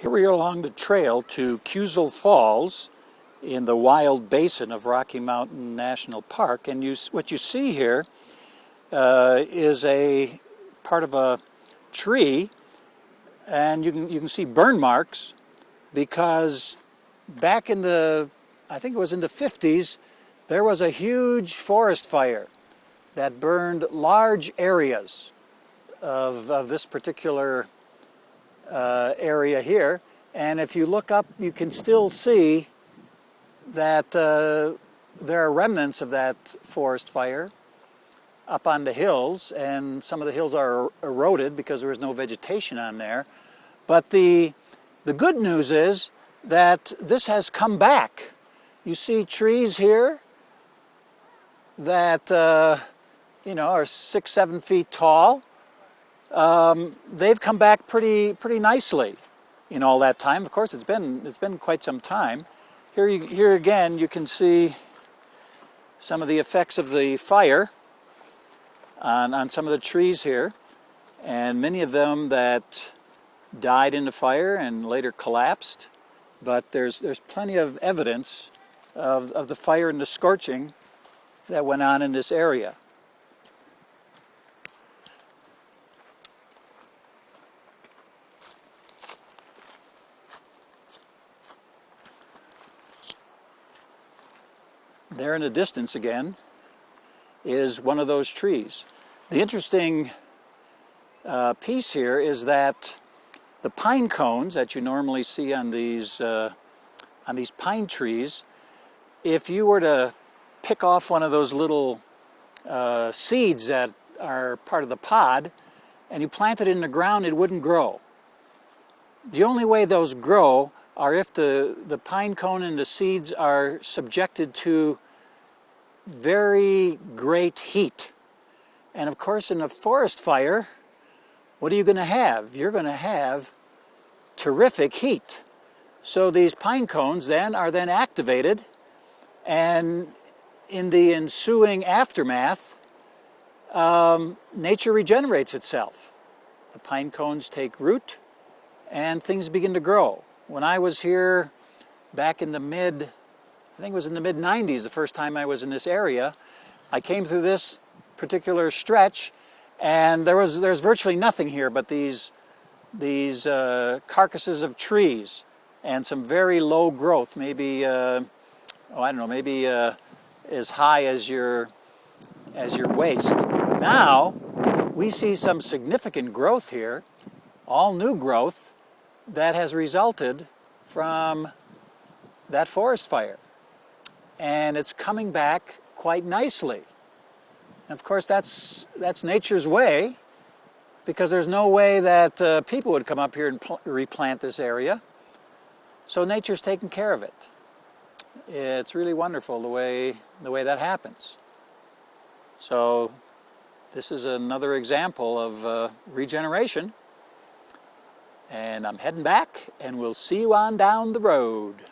Here we are along the trail to Cusel Falls in the wild basin of Rocky Mountain National Park, and what you see here is a part of a tree, and you can see burn marks because back in I think it was in the 50s, there was a huge forest fire that burned large areas of this particular area here, and if you look up you can still see that there are remnants of that forest fire up on the hills, and some of the hills are eroded because there was no vegetation on there. But the good news is that this has come back. You see trees here that are 6-7 feet tall. They've come back pretty nicely in all that time. Of course, it's been quite some time. Here again, you can see some of the effects of the fire on some of the trees here, and many of them that died in the fire and later collapsed. But there's plenty of evidence of the fire and the scorching that went on in this area. There in the distance again is one of those trees. The interesting piece here is that the pine cones that you normally see on these pine trees, if you were to pick off one of those little seeds that are part of the pod and you plant it in the ground, it wouldn't grow. The only way those grow are if the pine cone and the seeds are subjected to very great heat. And of course, in a forest fire, what are you going to have? You're going to have terrific heat. So these pine cones then are activated, and in the ensuing aftermath, nature regenerates itself. The pine cones take root and things begin to grow. When I was here back in the mid-90s, the first time I was in this area, I came through this particular stretch, and there's virtually nothing here but these carcasses of trees and some very low growth, maybe maybe as high as your waist. Now we see some significant growth here, all new growth that has resulted from that forest fire, and it's coming back quite nicely. And of course, that's nature's way, because there's no way that people would come up here and replant this area. So nature's taking care of it. It's really wonderful the way that happens. So this is another example of regeneration. And I'm heading back, and we'll see you on down the road.